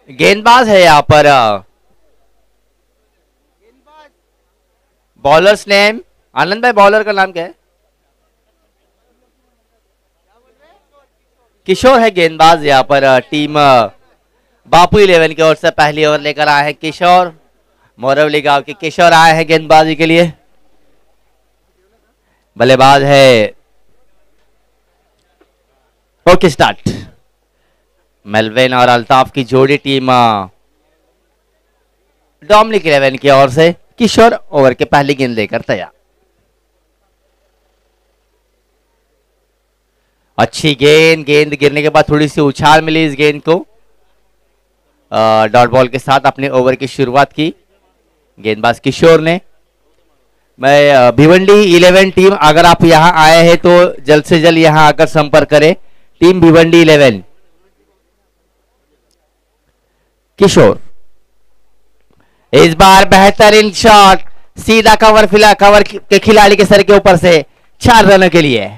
गेंदबाज है यहाँ पर। बॉलर्स नेम, आनंद भाई बॉलर का नाम क्या है? किशोर है गेंदबाज यहाँ पर। टीम बापू 11 की ओर से पहली ओवर लेकर आए हैं किशोर। मोरवली गांव के किशोर आए हैं गेंदबाजी के लिए। बल्लेबाज है ओके स्टार्ट। मेलविन और अल्ताफ की जोड़ी टीम डोमिनिक 11 की ओर से। किशोर ओवर के पहली गेंद लेकर तैयार। अच्छी गेंद, गेंद गिरने के बाद थोड़ी सी उछाल मिली इस गेंद को। डॉट बॉल के साथ अपने ओवर की शुरुआत की गेंदबाज किशोर ने। मैं भिवंडी 11 टीम, अगर आप यहां आए हैं तो जल्द से जल्द यहां आकर संपर्क करें। टीम भिवंडी 11। किशोर इस बार बेहतरीन शॉट, सीधा कवर, फिला कवर के खिलाड़ी के सर के ऊपर से 4 रनों के लिए।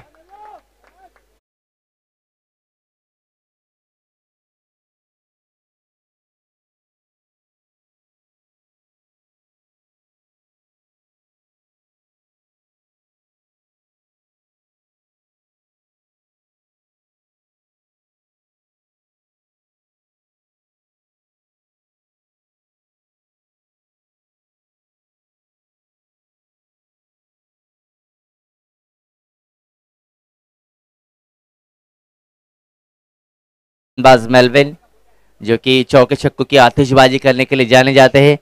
गेंदबाज मेलविन जो कि चौके छक्कों की आतिशबाजी करने के लिए जाने जाते हैं।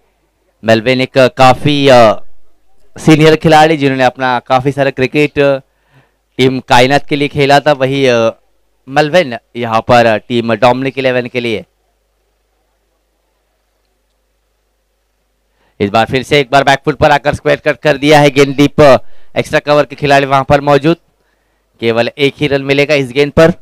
मेलविन एक काफी सीनियर खिलाड़ी जिन्होंने अपना काफी सारा क्रिकेट टीम कायनात के लिए खेला था। वही मेलविन यहां पर टीम डोमिनिक 11 के लिए। इस बार फिर से एक बार बैकफुट पर आकर स्क्वायर कट कर दिया है गेंद डीप। एक्स्ट्रा कवर के खिलाड़ी वहां पर मौजूद। केवल एक ही रन मिलेगा इस गेंद पर।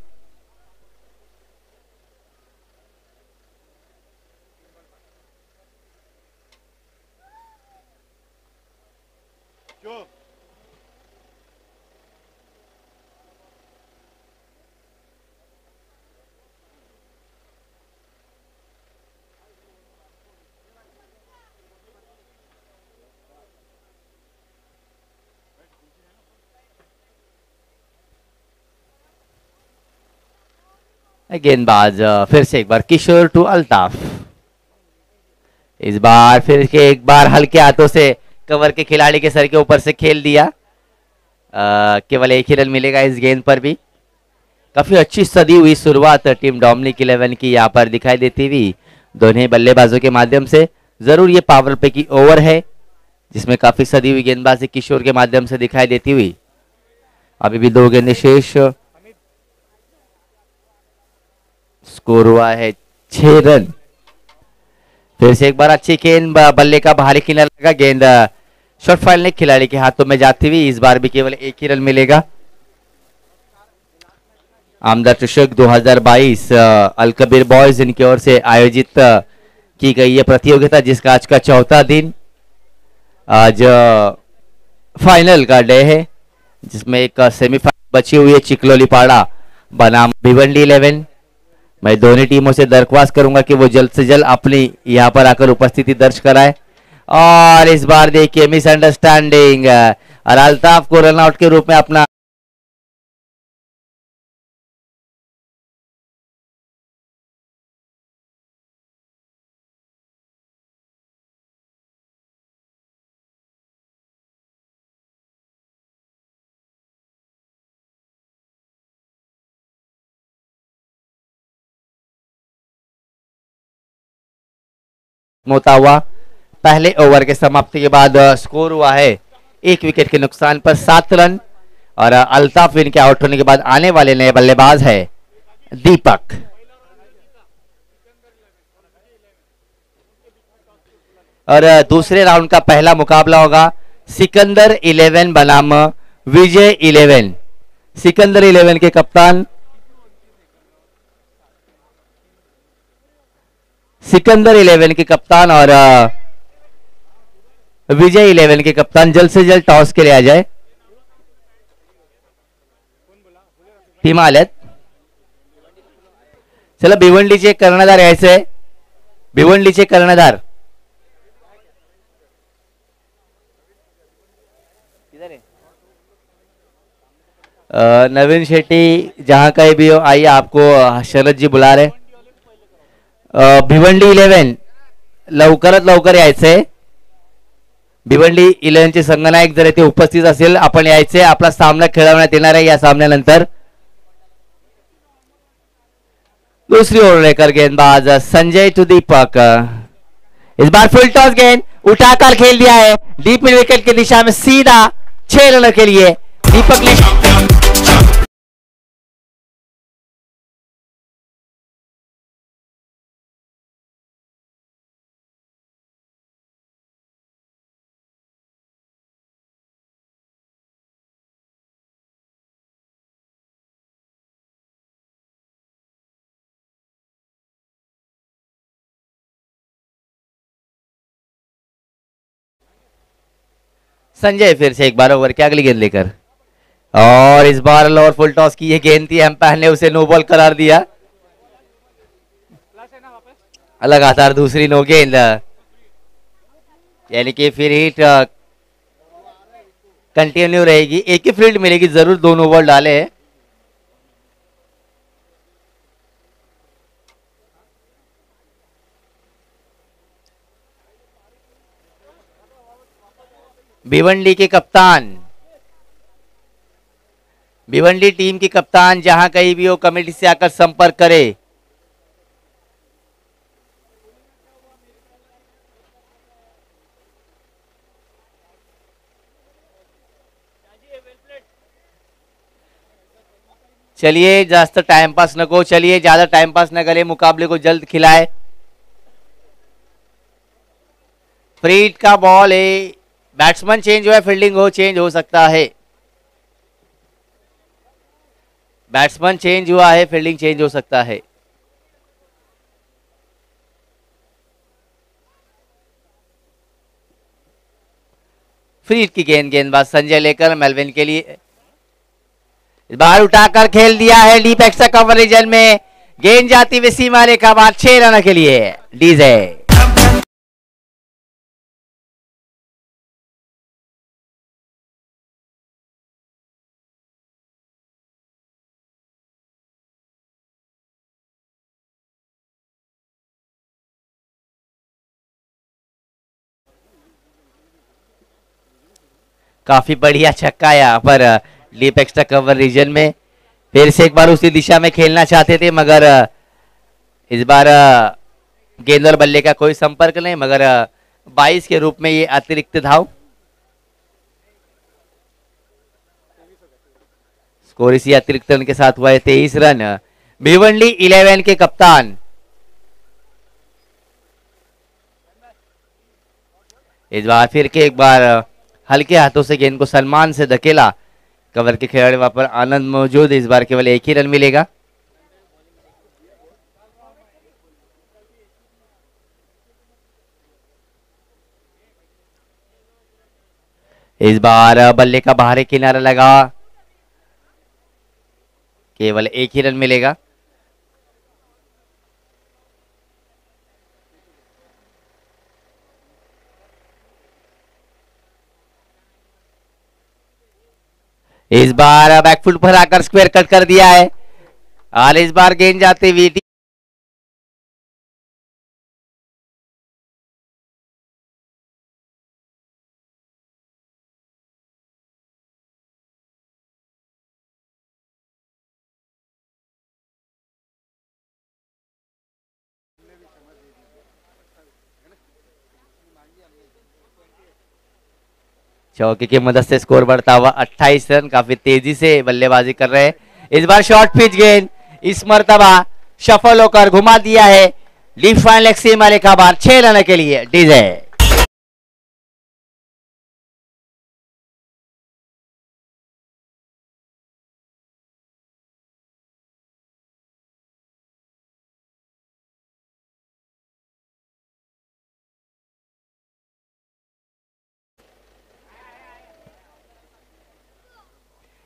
गेंदबाज फिर से एक बार किशोर टू अल्ताफ। इस बार फिर के एक बार हल्के हाथों से कवर के खिलाड़ी के सर के ऊपर से खेल दिया। केवल एक ही रन मिलेगा इस गेंद पर भी। काफी अच्छी सदी हुई शुरुआत टीम डोमिनिक 11 की यहाँ पर दिखाई देती हुई दोनों बल्लेबाजों के माध्यम से। जरूर ये पावर प्ले की ओवर है जिसमें काफी सदी हुई गेंदबाजी किशोर के माध्यम से दिखाई देती हुई। अभी भी 2 गेंदें शेष। स्कोर हुआ है 6 रन। फिर से एक बार अच्छी गेंद, बल्ले का बाहरी किनारा लगा, गेंद शॉर्ट फाइल खिलाड़ी के हाथों में जाती हुई। इस बार भी केवल एक ही रन मिलेगा। आमदार चषक 2022 अलकबीर बॉयज इनकी ओर से आयोजित की गई ये प्रतियोगिता जिसका आज का चौथा दिन। आज फाइनल का डे है जिसमें एक सेमीफाइनल बची हुई है चिकलोली पाड़ा बनाम भिवंडी 11। मैं दोनों टीमों से दरख्वास्त करूंगा कि वो जल्द से जल्द अपनी यहां पर आकर उपस्थिति दर्ज कराए। और इस बार देखिए मिसअंडरस्टैंडिंग और अल्ताफ को रनआउट के रूप में अपना होता हुआ। पहले ओवर के समाप्ति के बाद स्कोर हुआ है 1 विकेट के नुकसान पर 7 रन। और अल्ताफ इनके आउट होने के बाद आने वाले नए बल्लेबाज है दीपक। और दूसरे राउंड का पहला मुकाबला होगा सिकंदर 11 बनाम विजय 11। सिकंदर 11 के कप्तान और विजय 11 के कप्तान जल्द से जल्द टॉस के लिए आ जाए। हिमालय चला भिवंडीचे कर्णधार यायचंय, भिवंडीचे कर्णधार नवीन शेट्टी, जहां कहीं भी हो आइए, आपको शरद जी बुला रहे। भिवंडी 11 लवकरात लवकर यायचंय। भिवंडी 11 चे संघनायक जर इथे उपस्थित असेल आपण यायचे, आपला सामना खेळवण्यात येणार आहे। या सामन्यानंतर दूसरी ओर लेकर गेंदबाज संजय टू दीपक, इस बार फुल टॉस गेंद उठाकर खेल दिया है डीप मिड विकेट की दिशा में, सीधा 6 रनों के लिए दीपक ने। संजय फिर से एक बार ओवर के अगली गेंद लेकर, और इस बार लोअर फुल टॉस की ये गेंद थी, एम्पायर ने उसे नो बॉल करार दिया। लगातार दूसरी नो गेंद, यानी कि फिर हिट कंटिन्यू रहेगी, एक ही फील्ड मिलेगी, जरूर 2 नो बॉल डाले। भिवंडी के कप्तान, भिवंडी टीम की कप्तान जहां कहीं भी हो कमेटी से आकर संपर्क करे। चलिए जास्त टाइमपास नको, चलिए ज्यादा टाइमपास न करे, मुकाबले को जल्द खिलाए। फ्री हिट का बॉल है, बैट्समैन चेंज हुआ है, फील्डिंग हो चेंज हो सकता है, बैट्समैन चेंज हुआ है, फील्डिंग चेंज हो सकता है। फ्री हिट की गेंद, गेंदबाज संजय लेकर मेलविन के लिए, इस बार उठाकर खेल दिया है डीप एक्स्ट्रा कवर रीजन में, गेंद जाती हुई सीमा रेखा बाद 6 रन के लिए डीजे। काफी बढ़िया छक्का यहाँ पर डीप एक्स्ट्रा कवर रीजन में, फिर से एक बार उसी दिशा में खेलना चाहते थे, मगर इस बार गेंद और बल्ले का कोई संपर्क नहीं, मगर 22 के रूप में ये अतिरिक्त धाव। स्कोर इसी अतिरिक्त रन के साथ हुआ है 23 रन। भिवंडी 11 के कप्तान, इस बार फिर के एक बार हल्के हाथों से गेंद को सलमान से धकेला, कवर के खिलाड़ी वहां पर आनंद मौजूद, इस बार केवल एक ही रन मिलेगा। इस बार बल्ले का बाहरी किनारा लगा, केवल एक ही रन मिलेगा। इस बार बैकफुट पर आकर स्क्वायर कट कर दिया है, और इस बार गेंद जाते हुए चौके की मदद से स्कोर बढ़ता हुआ 28 रन, काफी तेजी से बल्लेबाजी कर रहे हैं। इस बार शॉर्ट पिच गेंद इस मर्तबा सफल होकर घुमा दिया है लीफ फाइनल एक्सीम वाले का बार 6 रन के लिए डीजे।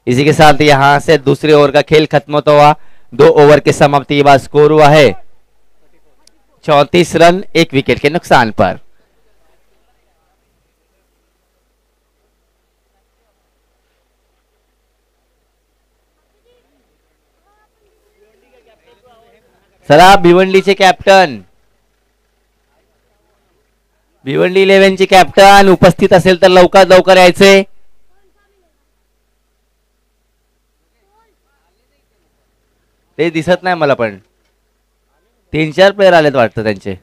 इसी के साथ यहां से दूसरे ओवर का खेल खत्म होता हुआ 2 ओवर के समाप्ति के बाद स्कोर हुआ है 34 रन 1 विकेट के नुकसान पर। चला भिवंडीचे कॅप्टन, भिवंडी 11 चे कॅप्टन उपस्थित असेल तर लवकर लवकर यायचे। ते दिसत नाही मला, पण 3-4 प्लेयर आलेत वाटतं त्यांचे।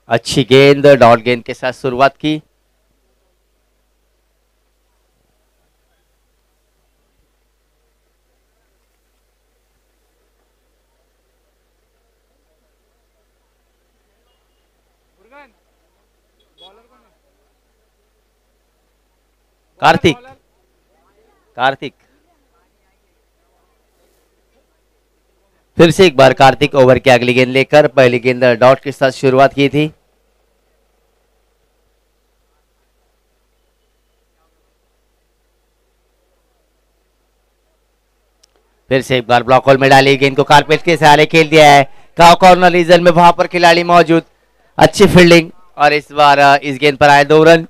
अच्छी गेंद, डॉट गेंद के साथ शुरुआत की। कार्तिक, कार्तिक फिर से एक बार कार्तिक ओवर की अगली गेंद लेकर, पहली गेंद डॉट के साथ शुरुआत की थी। फिर से एक बार ब्लॉक होल में डाली गेंद को कारपेट के सहारे खेल दिया है। काउ कॉर्नर रीजन में वहां पर खिलाड़ी मौजूद, अच्छी फील्डिंग और इस बार इस गेंद पर आए 2 रन।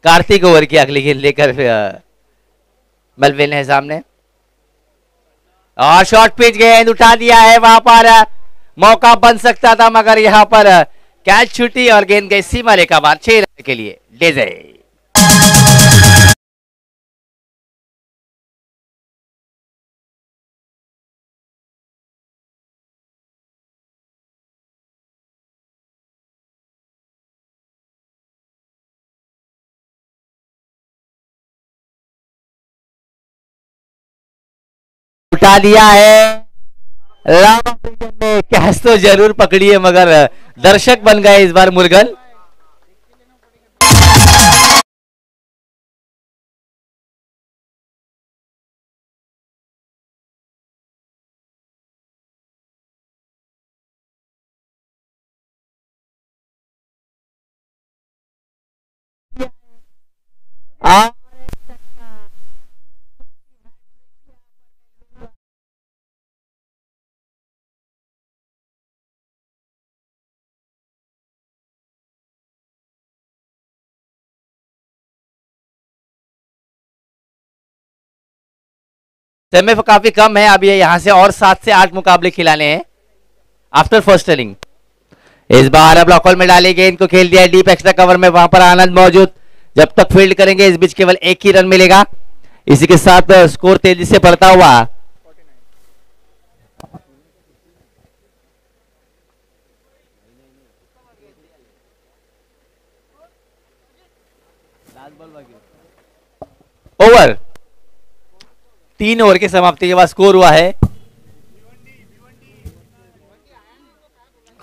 कार्तिक ओवर की अगली गेंद लेकर मेलविन है सामने और शॉर्ट पिच गेंद उठा दिया है। वहां पर मौका बन सकता था, मगर यहां पर कैच छूटी और गेंद गई सीमा रेखा बाहर 6 रन के लिए। डेजे उठा दिया है। में कैच तो जरूर पकड़ी है, मगर दर्शक बन गए इस बार मुर्गन। समय काफी कम है, अब ये यहां से और 7 से 8 मुकाबले खिलाने हैं आफ्टर फर्स्ट इनिंग। इस बार ब्लॉक होल में डाली गेंद को खेल दिया डीप एक्स्ट्रा कवर में, वहां पर आनंद मौजूद। जब तक फील्ड करेंगे इस बीच केवल 1 ही रन मिलेगा। इसी के साथ स्कोर तेजी से बढ़ता हुआ। ओवर 3 ओवर की समाप्ति के बाद स्कोर हुआ है,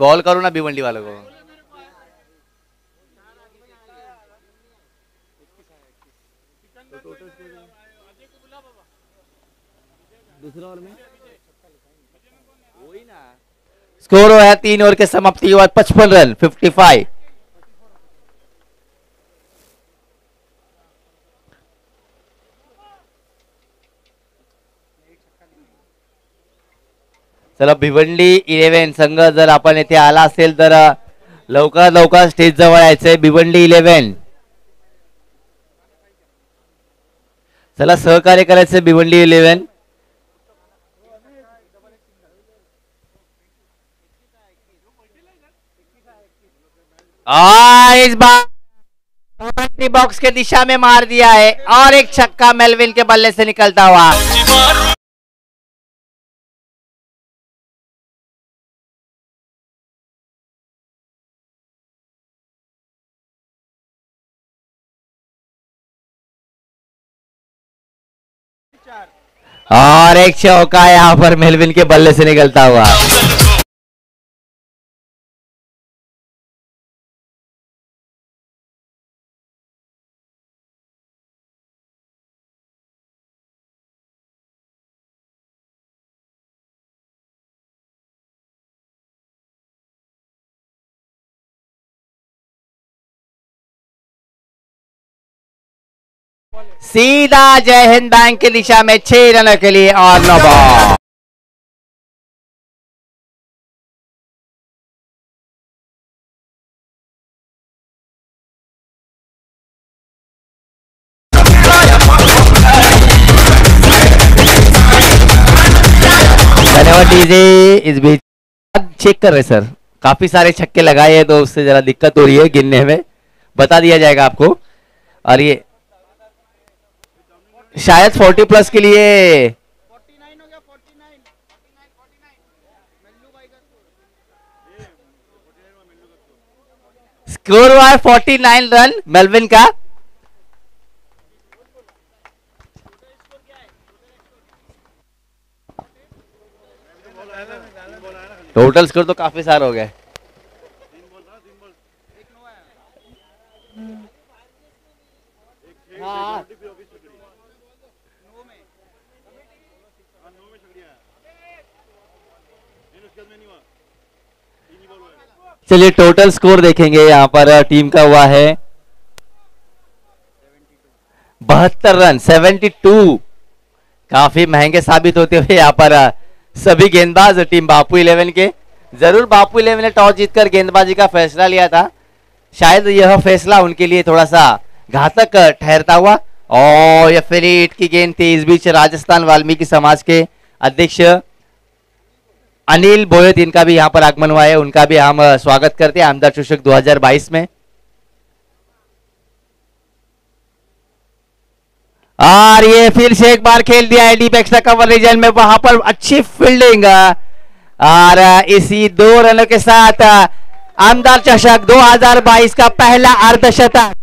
कॉल करो ना भिवंडी वालों को। दूसरा ओवर में वही ना स्कोर हुआ है 3 ओवर के समाप्ति के बाद 55 रन 55। चला भिवंडी 11 संघ जर आपण येथे आला असेल तर लवकर लवकर स्टेज जवळ यायचंय। भिवंडी 11 चला सहकार्य करायचं भिवंडी 11। इस बार बॉक्स के दिशा में मार दिया है और एक छक्का मेलविन के बल्ले से निकलता हुआ। और एक चौका यहाँ पर मेलविन के बल्ले से निकलता हुआ। सीधा जय हिंद बैंक की दिशा में 6 रनों के लिए और 9 बॉल। धन्यवाद डीजे। इस बीच चेक कर रहे सर, काफी सारे छक्के लगाए हैं तो उससे जरा दिक्कत हो रही है गिनने में, बता दिया जाएगा आपको। और ये शायद 40 प्लस के लिए 49 हो गया, 49 स्कोर हुआ है 49 रन मेलविन का। टोटल स्कोर तो काफी सारे हो गए। हाँ। चलिए टोटल स्कोर देखेंगे यहाँ पर टीम का हुआ है 72 रन 72। काफी महंगे साबित होते हुए यहाँ पर सभी गेंदबाज टीम बापू 11 के। जरूर बापू 11 ने टॉस जीतकर गेंदबाजी का फैसला लिया था, शायद यह फैसला उनके लिए थोड़ा सा घातक ठहरता हुआ। और यह फ्लिट की गेंद थी। इस बीच राजस्थान वाल्मीकि समाज के अध्यक्ष अनिल बोयत, इनका भी यहाँ पर आगमन हुआ है, उनका भी हम स्वागत करते हैं आमदार चषक 2022 में। और ये फिर से एक बार खेल दिया है डीप एक्स्ट्रा कवर रीजन में, वहां पर अच्छी फील्डिंग। और इसी 2 रनों के साथ आमदार चषक 2022 का पहला अर्धशतक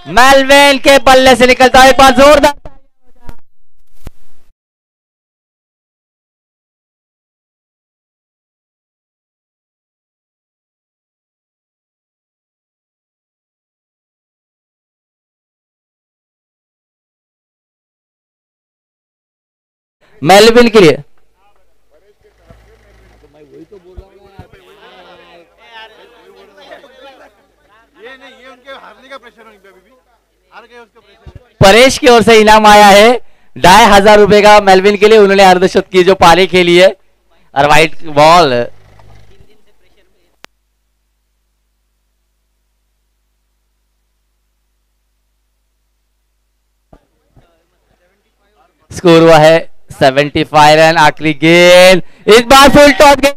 मेलविन के बल्ले से निकलता है। एक बार जोरदार मेलविन के लिए। ये उनके हारने का प्रेशर है, अभी भी हार गए उसका प्रेशर। परेश की ओर से इनाम आया है 2500 रुपए का मेलविन के लिए। उन्होंने अर्धशतक की जो पारी खेली है और व्हाइट बॉल। स्कोर हुआ है 75 रन। आखिरी गेंद इस बार फुल टॉप गेंद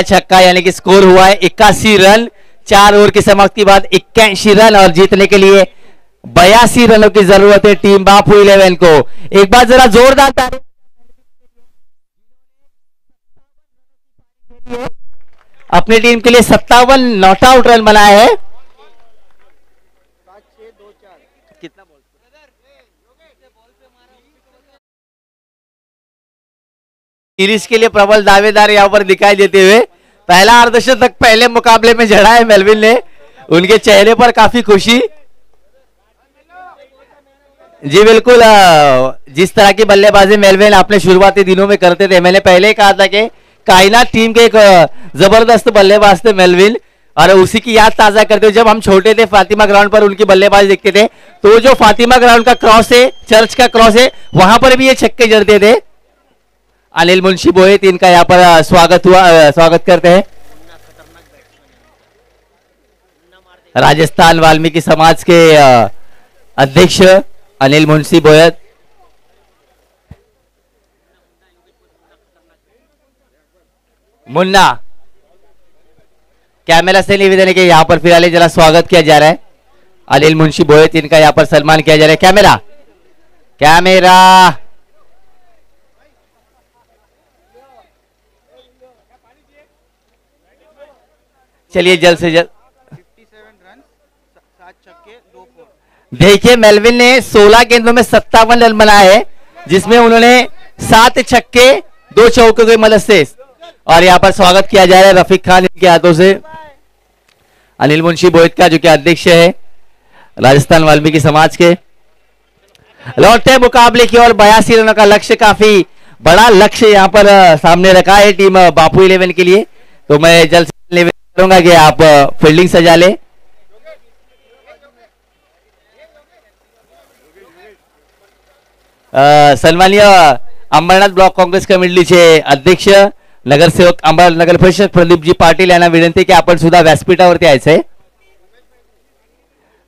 छक्का, यानी कि स्कोर हुआ है 81 रन। 4 ओवर की समाप्ति के बाद 81 रन और जीतने के लिए 82 रनों की जरूरत है टीम बापू 11 को। एक बार जरा जोरदार ताली अपनी टीम के लिए 57 नॉट आउट रन बनाए हैं। कितना बॉल सीरीज के लिए प्रबल दावेदार यहां पर दिखाई देते हुए पहला अर्धशतक पहले मुकाबले में जड़ा है मेलविन ने। उनके चेहरे पर काफी खुशी। जी बिल्कुल, जिस तरह की बल्लेबाजी मेलविन अपने शुरुआती दिनों में करते थे, मैंने पहले ही कहा था कि कायनात टीम के एक जबरदस्त बल्लेबाज थे मेलविन। और उसी की याद ताजा करते हुए जब हम छोटे थे फातिमा ग्राउंड पर उनकी बल्लेबाजी देखते थे, तो जो फातिमा ग्राउंड का क्रॉस है, चर्च का क्रॉस है, वहां पर भी ये छक्के जड़ते थे। अनिल मुंशी बोहित, इनका यहाँ पर स्वागत हुआ, स्वागत करते हैं। राजस्थान वाल्मीकि समाज के अध्यक्ष अनिल मुंशी बोहित। मुन्ना कैमरा से निवेदन है कि यहाँ पर फिलहाल जरा स्वागत किया जा रहा है। अनिल मुंशी बोयत, इनका यहाँ पर सम्मान किया जा रहा है। कैमरा कैमरा चलिए जल्द से जल्द। 57 रन, 7 छक्के, 2 फोर। देखिए मेलविन ने 16 गेंदों में 57 रन बनाए हैं, जिसमें उन्होंने 7 छक्के 2 चौकों की मदद से। और यहाँ पर स्वागत किया जा रहा है रफीक खान इनके हाथों से, अनिल मुंशी बोयत का, जो कि अध्यक्ष है राजस्थान वाल्मीकि समाज के। लौटते मुकाबले की ओर 82 रनों का लक्ष्य, काफी बड़ा लक्ष्य यहाँ पर सामने रखा है टीम बापू 11 के लिए। तो मैं जल्द से निवेदन करूंगा कि आप फील्डिंग सजा ले। सन्माननीय अंबरनाथ ब्लॉक काँग्रेस कमिटीचे अध्यक्ष नगरसेवक अंबरनाथ नगर परिषद प्रदीपजी पाटील यांना विनंती की आपण सुद्धा व्यासपीठावरती यायचंय।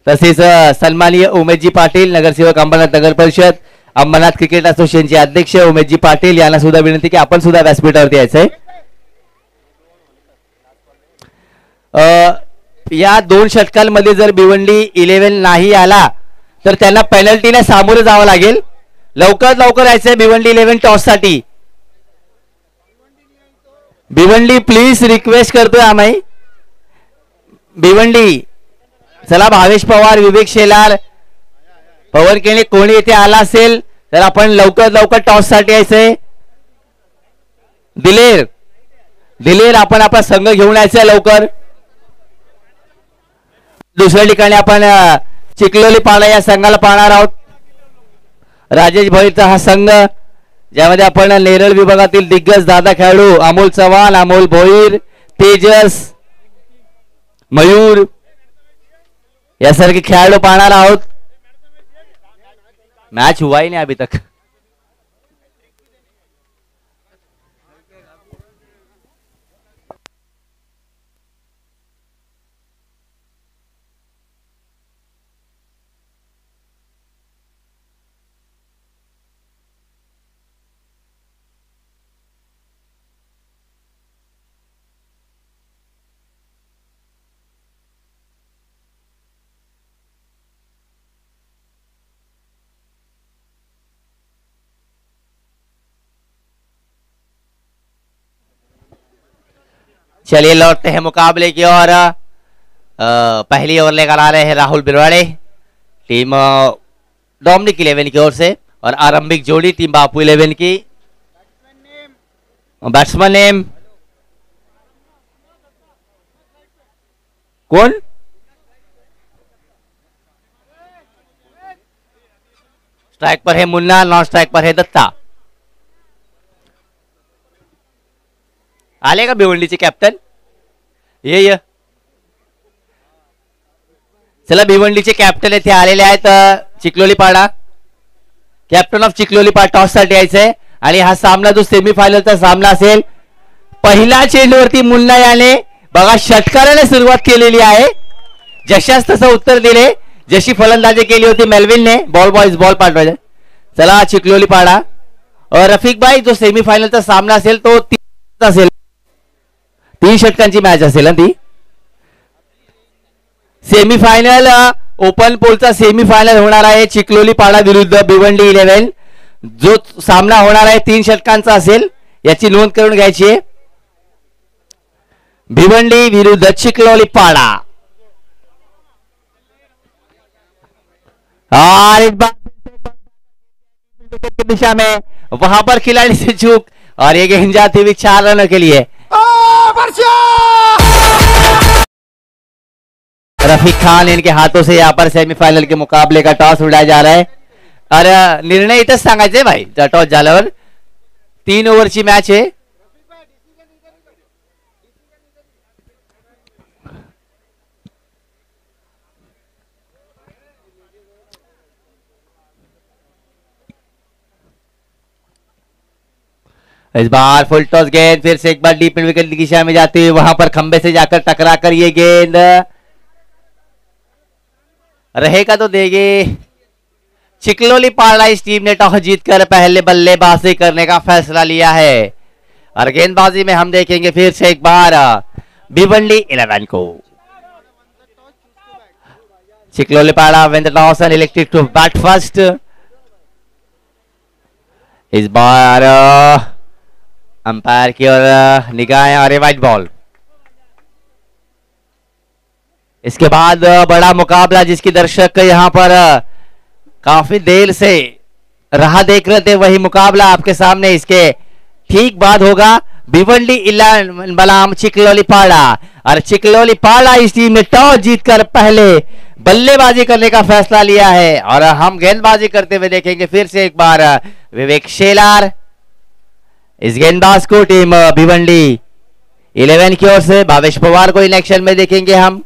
तसेच सन्माननीय उमेशजी पाटील नगरसेवक अंबरनाथ नगर परिषद अंबरनाथ क्रिकेट असोसिएशनचे अध्यक्ष उमेशजी पाटील यांना सुद्धा विनंती की आपण सुद्धा व्यासपीठावरती यायचंय। या 2 षटकांमध्ये जर भिवंडी 11 नाही आला तर त्यांना पेनल्टीने सामोरे जावं लागेल। लवकरात लवकर यायचंय भिवंडी 11 टॉस साठी। भिवंडी प्लीज रिक्वेस्ट करतोय आम्ही, भिवंडी चला। भावेश पवार, विवेक शेलार, पवन केणे कोणी येथे आला असेल तर आपण लवकरात लवकर टॉस साठी यायचंय। दिलेर आपण आपला संघ घेऊन यायचंय लवकर। दुसऱ्या ठिकाणी आपण चिखलोली पाडा या संघाला पाहणार आहोत। राजेश भोईरचा हा संघ, ज्यामध्ये आपण नेरळ विभागातील दिग्गज दादा खेळाडू अमोल चव्हाण, अमोल भोईर, तेजस, मयूर यासारखे खेळाडू पाहणार आहोत। मैच हुआ ही नहीं अभी तक। चलिए लौटते हैं मुकाबले की ओर। पहली ओवर लेकर आ रहे हैं राहुल बिरवाड़े, टीम डोमिनिक 11 की ओर से, और आरंभिक जोड़ी टीम बापू 11 की। बैट्समैन नेम कौन? स्ट्राइक पर है मुन्ना, नॉन स्ट्राइक पर है दत्ता। आले का भिवंडीचे कॅप्टन? ये चला, भिवंडीचे कॅप्टन येथे आलेले आहेत चिखलोली पाडा, कॅप्टन ऑफ चिखलोली पाडा टॉस साठी यायचंय। आणि हा सामना जो सेमीफायनलचा सामना असेल, पहिला चेंडूवरती मुन्ना याने बघा षटकाराने सुरुवात केलेली आहे। जशास तसं उत्तर दिले, जशी फलंदाजी केली होती मेलविनने, बॉल बॉयज बॉल पाठवायचा। चला चिखलोली पाडा, और रफीक भाई जो सेमीफायनलचा सामना असेल तो 3 षटकांची मॅच असेल ना ती। सेमीफायनल ओपन पोलचा सेमीफायनल होणार आहे चिखलोली पाडा विरुद्ध भिवंडी 11। जो सामना होणार आहे 3 षटकांचा असेल, याची नोंद करून घ्यायची आहे। भिवंडी विरुद्ध चिखलोली पाडा। और इस बार की दिशा में वहां पर खिलाड़ी से चूक, और ये गेंद जाती हुई 4 रनों के लिए। रफीक खान इनके हाथों से यहाँ पर सेमीफाइनल के मुकाबले का टॉस उड़ाया जा रहा है। और निर्णय इथंच सांगायचंय भाई, टॉस झाल्यावर 3 ओव्हरची मॅच आहे। इस बार फुल टॉस गेंद फिर से एक बार डीप विकेट की दिशा में जाती हुई वहां पर खंबे से जाकर टकरा कर ये गेंद रहेगा तो देगी। चिखलोली पाडा इस टीम ने टॉस जीतकर पहले बल्लेबाजी करने का फैसला लिया है, और गेंदबाजी में हम देखेंगे फिर से एक बार भिवंडी 11 को। Chiklolipada win the toss and elected to bat first. इस बार अंपायर की ओर निगाहें और वाइट बॉल। इसके बाद बड़ा मुकाबला जिसकी दर्शक यहां पर काफी देर से राह देख रहे थे, वही मुकाबला आपके सामने इसके ठीक बाद होगा। भिवंडी 11 बनाम चिकलोलीपाड़ा, और चिकलोलीपाड़ा इस टीम ने टॉस जीतकर पहले बल्लेबाजी करने का फैसला लिया है, और हम गेंदबाजी करते हुए देखेंगे फिर से एक बार विवेक शेलार। इस गेंदबाज को टीम भिवंडी 11 की ओर से भावेश पवार को इन एक्शन में देखेंगे हम।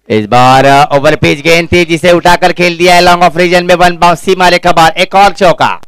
इस बार ओवर पिच गेंद थी जिसे उठाकर खेल दिया है लॉन्ग ऑफ रीजन में, वन बाउंस सीमा रेखा बार, एक और चौका।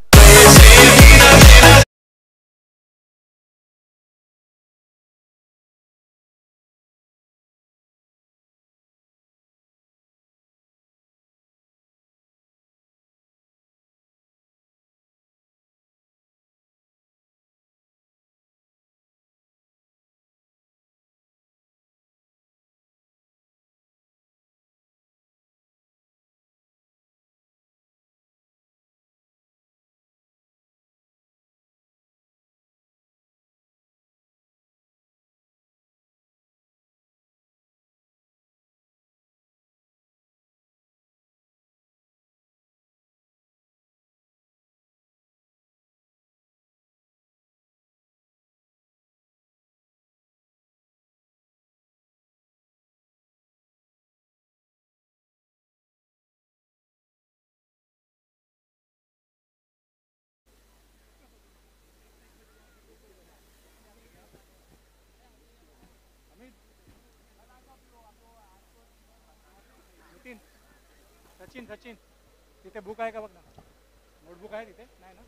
सचिन सचिन तिथे बुक आहे का बघ ना, नोटबुक आहे तिथे नाही ना।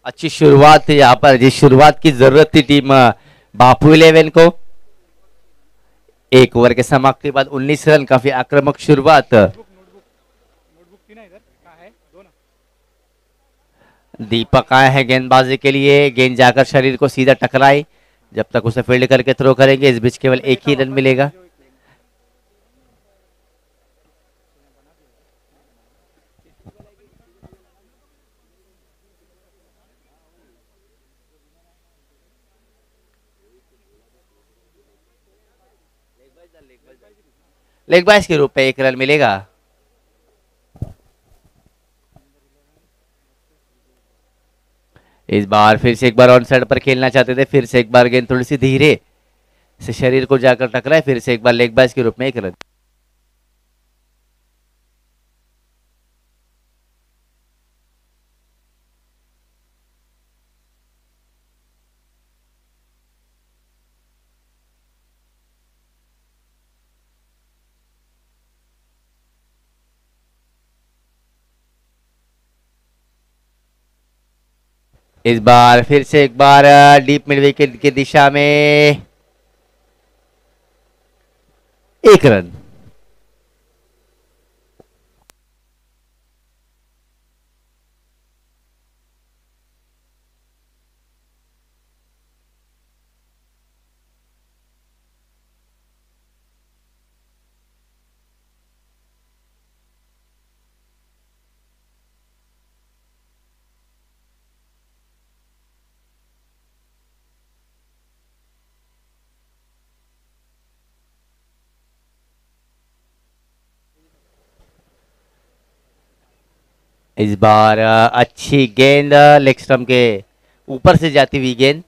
अच्छी शुरुआत यहाँ पर, जिस शुरुआत की जरूरत थी टीम बापू 11 को। एक ओवर के समाप्ति के बाद 19 रन, काफी आक्रामक शुरुआत। नोटबुक थी ना इधर, कहाँ है दो ना। दीपक आए हैं गेंदबाजी के लिए, गेंद जाकर शरीर को सीधा टकराई, जब तक उसे फील्ड करके थ्रो करेंगे इस बीच केवल एक ही रन मिलेगा। लेग बाइस के रूप में एक रन मिलेगा। इस बार फिर से एक बार ऑन साइड पर खेलना चाहते थे, फिर से एक बार गेंद थोड़ी सी धीरे से शरीर को जाकर टकराए, फिर से एक बार लेग बाइस के रूप में एक रन। इस बार फिर से एक बार डीप मिड विकेट की दिशा में एक रन। इस बार अच्छी गेंद, लेग स्टंप के ऊपर से जाती हुई गेंद।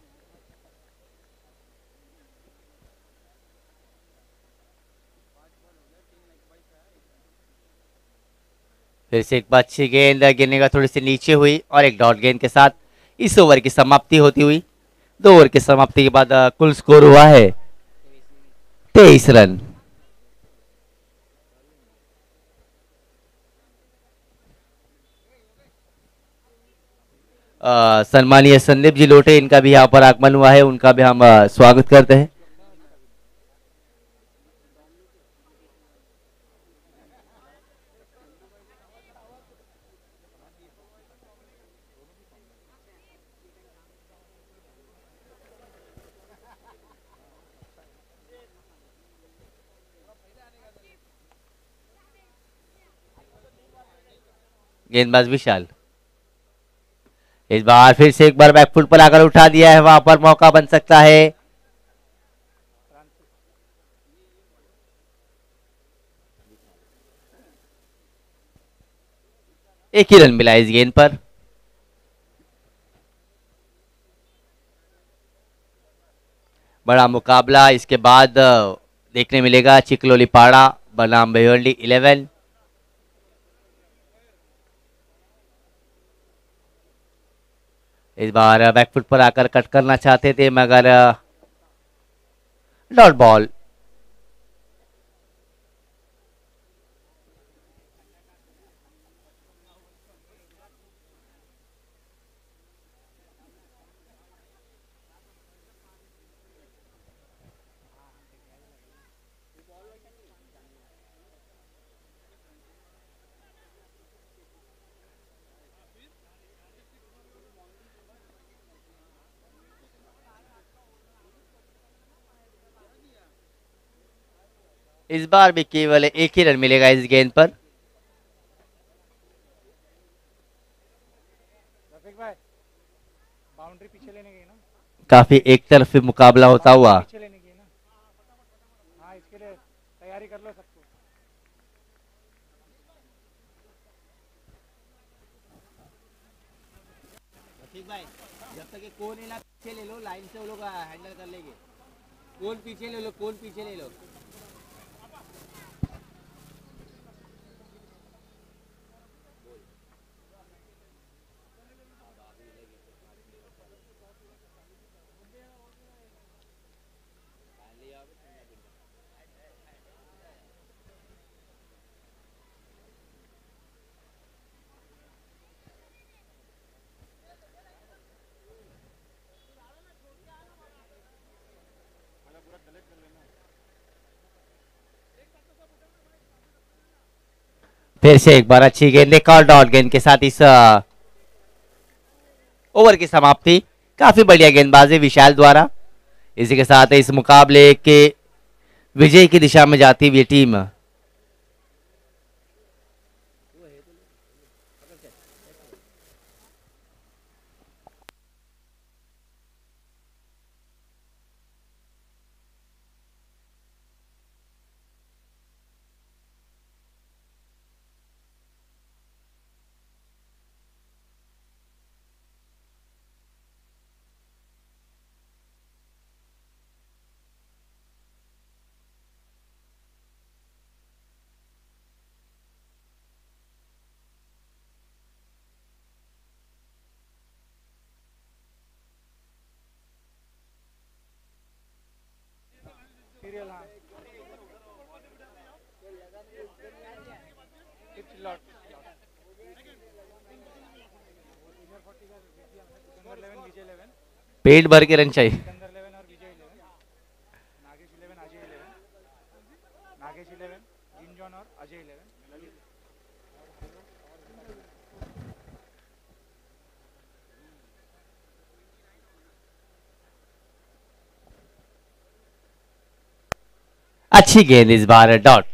फिर से एक बार अच्छी गेंद गिरने का थोड़ी सी नीचे हुई, और एक डॉट गेंद के साथ इस ओवर की समाप्ति होती हुई। 2 ओवर की समाप्ति के बाद कुल स्कोर हुआ है 23 रन। सम्मानीय संदीप जी लोटे, इनका भी यहाँ पर आगमन हुआ है, उनका भी हम स्वागत करते हैं। गेंदबाज विशाल। इस बार फिर से एक बार बैकफुट पर आकर उठा दिया है, वहां पर मौका बन सकता है। एक ही रन मिला इस गेंद पर। बड़ा मुकाबला इसके बाद देखने मिलेगा चिकलोलीपाड़ा बनाम भिवंडी 11। इस बार बैकफुट पर आकर कट करना चाहते थे मगर डॉट बॉल। इस बार भी केवल एक ही रन मिलेगा इस गेंद पर। रफीक भाई बाउंड्री पीछे लेने गई ना, काफी एक तरफी मुकाबला होता हुआ। पीछे लेने गई ना। हाँ इसके लिए तैयारी कर लो सबको। रफीक भाई जब तक ये कोन ना पीछे ले लो, लाइन से वो लोग हैंडल कर लेंगे। कोन पीछे ले लो, कोन पीछे ले लो। फिर से एक बार अच्छी गेंद, एक और डॉट गेंद के साथ इस ओवर की समाप्ति। काफी बढ़िया गेंदबाजी विशाल द्वारा। इसी के साथ इस मुकाबले के विजय की दिशा में जाती हुई टीम सीरियल हाँ लॉट सिकंदर 11 विजय 11, पेट भर के रन चाहिए। सिकंदर 11 और विजय 11, नागेश 11 अजय 11, नागेश 11 जिनजॉन और अजय 11। अच्छी गेंद इस बार डॉट।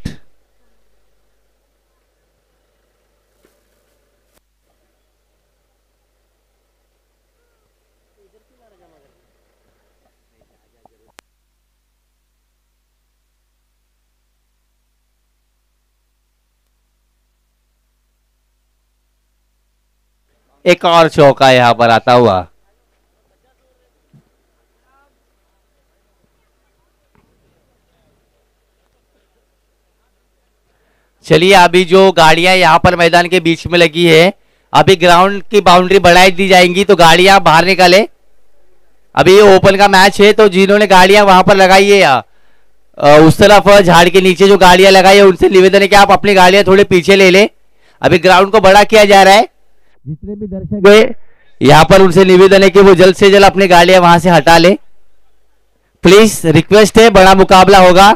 एक और चौका यहां पर आता हुआ। चलिए अभी जो गाड़ियां यहां पर मैदान के बीच में लगी है, अभी ग्राउंड की बाउंड्री बढ़ाई दी जाएंगी तो गाड़ियां बाहर निकाले। अभी ये ओपन का मैच है तो जिन्होंने गाड़ियां वहां पर लगाई है उस तरफ झाड़ के नीचे जो गाड़ियां लगाई है उनसे निवेदन है कि आप अपनी गाड़ियां थोड़े पीछे ले ले। अभी ग्राउंड को बड़ा किया जा रहा है। जितने भी दर्शक गए यहां पर उनसे निवेदन है कि वो जल्द से जल्द अपनी गाड़ियां वहां से हटा ले। प्लीज रिक्वेस्ट है, बड़ा मुकाबला होगा।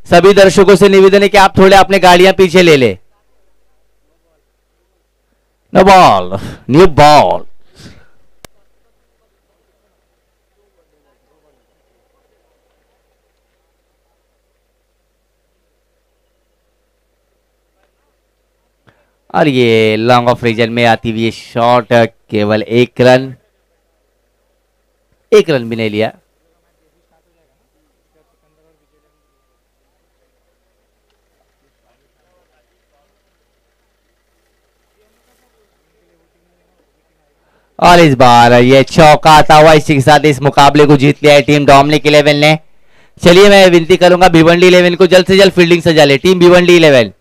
सभी दर्शकों से निवेदन है कि आप थोड़े अपने गाड़ियां पीछे ले ले। No ball, new ball. और ये लॉन्ग ऑफ रीजन में आती हुई शॉट, केवल 1 रन, 1 रन भी नहीं लिया। और इस बार ये चौका आता हुआ, इसी के साथ इस मुकाबले को जीत लिया है टीम डोमिनिक 11 ने। चलिए मैं विनती करूंगा भिवंडी 11 को जल्द से जल्द फील्डिंग सजा ले। टीम भिवंडी 11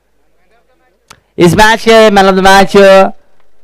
इस मैच के मैन ऑफ द मैच